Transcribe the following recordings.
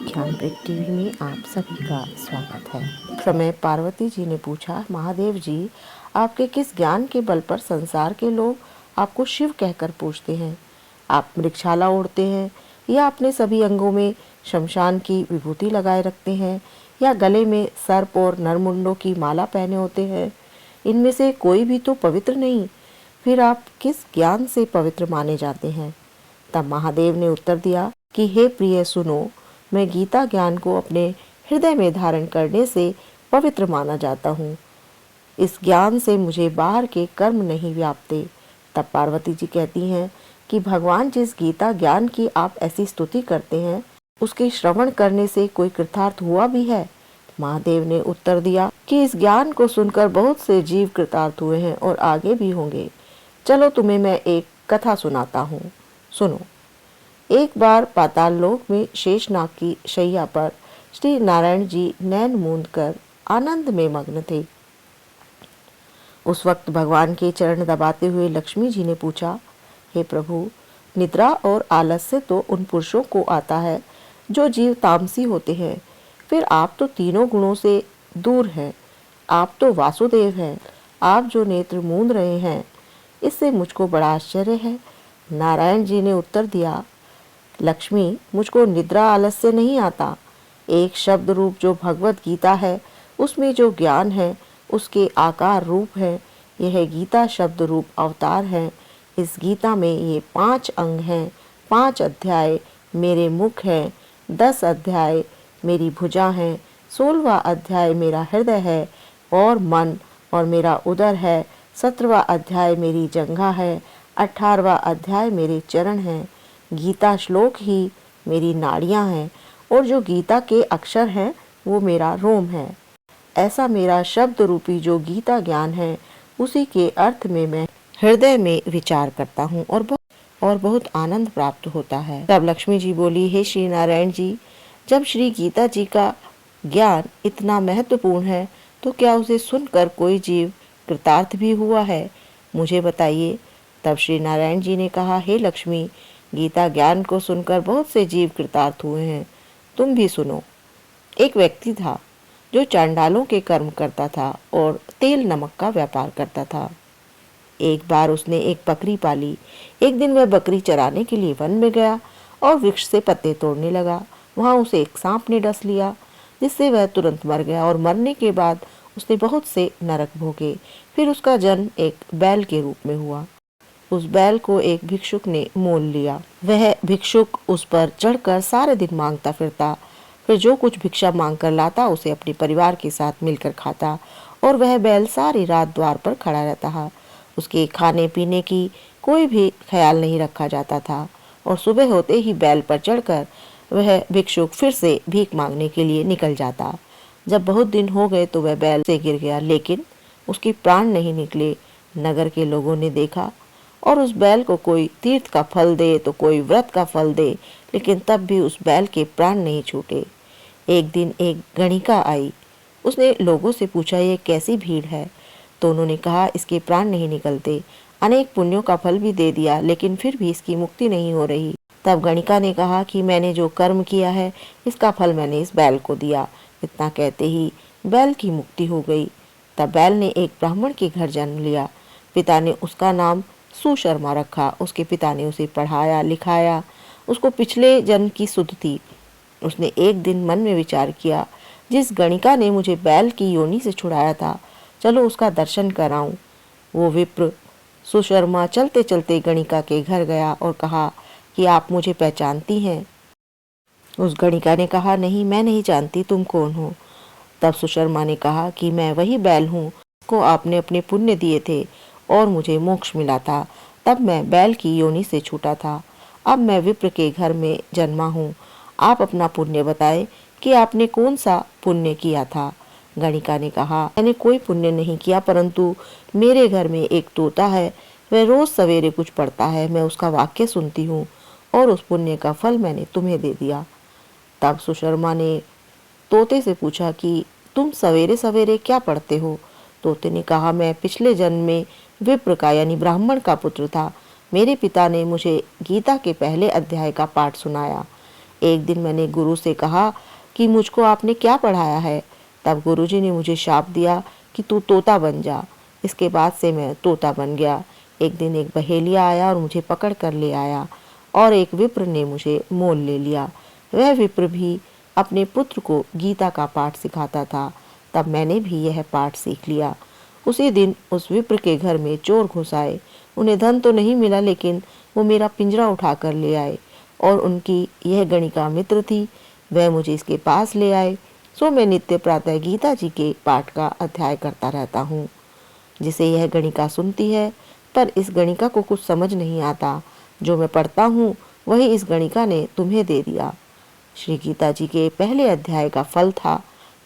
ज्ञानप्रीत TV में आप सभी का स्वागत है। समय पार्वती जी ने पूछा, महादेव जी, आपके किस ज्ञान के बल पर संसार के लोग आपको शिव कहकर पूछते हैं? आप मृगशाला ओढ़ते हैं या अपने सभी अंगों में शमशान की विभूति लगाए रखते हैं या गले में सर्प और नरमुंडों की माला पहने होते हैं? इनमें से कोई भी तो पवित्र नहीं। फिर आप किस ज्ञान से पवित्र माने जाते हैं? तब महादेव ने उत्तर दिया कि हे प्रिय, सुनो, मैं गीता ज्ञान को अपने हृदय में धारण करने से पवित्र माना जाता हूँ। इस ज्ञान से मुझे बाहर के कर्म नहीं व्यापते। तब पार्वती जी कहती हैं कि भगवान, जिस गीता ज्ञान की आप ऐसी स्तुति करते हैं, उसके श्रवण करने से कोई कृतार्थ हुआ भी है? महादेव ने उत्तर दिया कि इस ज्ञान को सुनकर बहुत से जीव कृतार्थ हुए हैं और आगे भी होंगे। चलो तुम्हें मैं एक कथा सुनाता हूँ, सुनो। एक बार पाताल लोक में शेषनाग की शैया पर श्री नारायण जी नैन मूंद कर आनंद में मग्न थे। उस वक्त भगवान के चरण दबाते हुए लक्ष्मी जी ने पूछा, हे प्रभु, निद्रा और आलस्य तो उन पुरुषों को आता है जो जीव तामसी होते हैं, फिर आप तो तीनों गुणों से दूर हैं। आप तो वासुदेव हैं। आप जो नेत्र मूंद रहे हैं, इससे मुझको बड़ा आश्चर्य है। नारायण जी ने उत्तर दिया, लक्ष्मी, मुझको निद्रा आलस्य नहीं आता। एक शब्द रूप जो भगवत गीता है, उसमें जो ज्ञान है, उसके आकार रूप है। यह गीता शब्द रूप अवतार है। इस गीता में ये 5 अंग हैं, 5 अध्याय मेरे मुख हैं, 10 अध्याय मेरी भुजा हैं, 16वां अध्याय मेरा हृदय है और मन और मेरा उदर है, 17वां अध्याय मेरी जंघा है, 18वां अध्याय मेरे चरण हैं। गीता श्लोक ही मेरी नाड़ियां हैं और जो गीता के अक्षर हैं वो मेरा रोम है। ऐसा मेरा शब्द रूपी जो गीता ज्ञान है, उसी के अर्थ में मैं हृदय में विचार करता हूँ और बहुत आनंद प्राप्त होता है। तब लक्ष्मी जी बोली, हे श्री नारायण जी, जब श्री गीता जी का ज्ञान इतना महत्वपूर्ण है तो क्या उसे सुनकर कोई जीव कृतार्थ भी हुआ है? मुझे बताइए। तब श्री नारायण जी ने कहा, हे लक्ष्मी, गीता ज्ञान को सुनकर बहुत से जीव कृतार्थ हुए हैं। तुम भी सुनो। एक व्यक्ति था जो चांडालों के कर्म करता था और तेल नमक का व्यापार करता था। एक बार उसने एक बकरी पाली। एक दिन वह बकरी चराने के लिए वन में गया और वृक्ष से पत्ते तोड़ने लगा। वहां उसे एक सांप ने डस लिया, जिससे वह तुरंत मर गया और मरने के बाद उसने बहुत से नरक भोगे। फिर उसका जन्म एक बैल के रूप में हुआ। उस बैल को एक भिक्षुक ने मोल लिया। वह भिक्षुक उस पर चढ़कर सारे दिन मांगता फिरता। फिर जो कुछ भिक्षा मांग कर लाता उसे अपने परिवार के साथ मिलकर खाता और वह बैल सारी रात द्वार पर खड़ा रहता था। उसके खाने पीने की कोई भी ख्याल नहीं रखा जाता था और सुबह होते ही बैल पर चढ़कर वह भिक्षुक फिर से भीख मांगने के लिए निकल जाता। जब बहुत दिन हो गए तो वह बैल से गिर गया, लेकिन उसके प्राण नहीं निकले। नगर के लोगों ने देखा और उस बैल को कोई तीर्थ का फल दे तो कोई व्रत का फल दे, लेकिन तब भी उस बैल के प्राण नहीं छूटे। एक दिन एक गणिका आई। उसने लोगों से पूछा, ये कैसी भीड़ है? तो उन्होंने कहा, इसके प्राण नहीं निकलते। अनेक पुण्यों का फल भी दे दिया, लेकिन फिर भी इसकी मुक्ति नहीं हो रही। तब गणिका ने कहा कि मैंने जो कर्म किया है, इसका फल मैंने इस बैल को दिया। इतना कहते ही बैल की मुक्ति हो गई। तब बैल ने एक ब्राह्मण के घर जन्म लिया। पिता ने उसका नाम सुशर्मा रखा। उसके पिता ने उसे पढ़ाया लिखाया। उसको पिछले जन्म की सुध थी। उसने एक दिन मन में विचार किया, जिस गणिका ने मुझे बैल की योनि से छुड़ाया था, चलो उसका दर्शन कराऊं। वो विप्र सुशर्मा चलते चलते गणिका के घर गया और कहा कि आप मुझे पहचानती हैं? उस गणिका ने कहा, नहीं, मैं नहीं जानती, तुम कौन हो? तब सुशर्मा ने कहा कि मैं वही बैल हूँ को आपने अपने पुण्य दिए थे और मुझे मोक्ष मिला था। तब मैं बैल की योनि से छूटा था। अब मैं विप्र के घर में जन्मा हूँ। आप अपना पुण्य बताएं कि आपने कौन सा पुण्य किया था। गणिका ने कहा, मैंने कोई पुण्य नहीं किया, परंतु मेरे घर में एक तोता है। वह रोज सवेरे कुछ पढ़ता है। मैं उसका वाक्य सुनती हूँ और उस पुण्य का फल मैंने तुम्हें दे दिया। तब सुशर्मा ने तोते से पूछा कि तुम सवेरे सवेरे क्या पढ़ते हो? तोते ने कहा, मैं पिछले जन्म में विप्र का यानी ब्राह्मण का पुत्र था। मेरे पिता ने मुझे गीता के पहले अध्याय का पाठ सुनाया। एक दिन मैंने गुरु से कहा कि मुझको आपने क्या पढ़ाया है। तब गुरुजी ने मुझे शाप दिया कि तू तोता बन जा। इसके बाद से मैं तोता बन गया। एक दिन एक बहेलिया आया और मुझे पकड़ कर ले आया और एक विप्र ने मुझे मोल ले लिया। वह विप्र भी अपने पुत्र को गीता का पाठ सिखाता था। तब मैंने भी यह पाठ सीख लिया। उसी दिन उस विप्र के घर में चोर घुस आए। उन्हें धन तो नहीं मिला, लेकिन वो मेरा पिंजरा उठा कर ले आए और उनकी यह गणिका मित्र थी। वह मुझे इसके पास ले आए। सो मैं नित्य प्रातः गीता जी के पाठ का अध्याय करता रहता हूँ, जिसे यह गणिका सुनती है। पर इस गणिका को कुछ समझ नहीं आता। जो मैं पढ़ता हूँ वही इस गणिका ने तुम्हें दे दिया। श्री गीता जी के पहले अध्याय का फल था।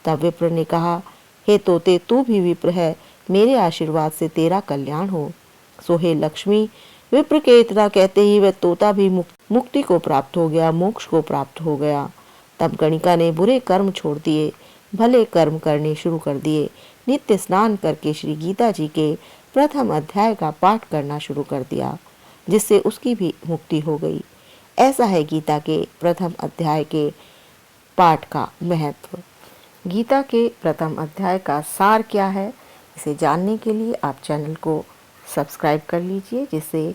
तब विप्र ने कहा, हे तोते, तू भी विप्र है, मेरे आशीर्वाद से तेरा कल्याण हो। सो हे लक्ष्मी। विप्र के इतना कहते ही वह तोता भी मुक्ति को प्राप्त हो गया, मोक्ष को प्राप्त हो गया। तब गणिका ने बुरे कर्म छोड़ दिए, भले कर्म करने शुरू कर दिए। नित्य स्नान करके श्री गीता जी के प्रथम अध्याय का पाठ करना शुरू कर दिया, जिससे उसकी भी मुक्ति हो गई। ऐसा है गीता के प्रथम अध्याय के पाठ का महत्व। गीता के प्रथम अध्याय का सार क्या है, इसे जानने के लिए आप चैनल को सब्सक्राइब कर लीजिए, जिससे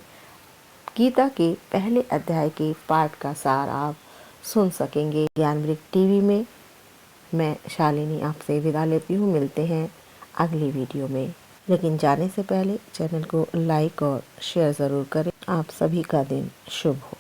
गीता के पहले अध्याय के पाठ का सार आप सुन सकेंगे। ज्ञानवृक्ष टीवी में मैं शालिनी आपसे विदा लेती हूँ। मिलते हैं अगली वीडियो में, लेकिन जाने से पहले चैनल को लाइक और शेयर ज़रूर करें। आप सभी का दिन शुभ हो।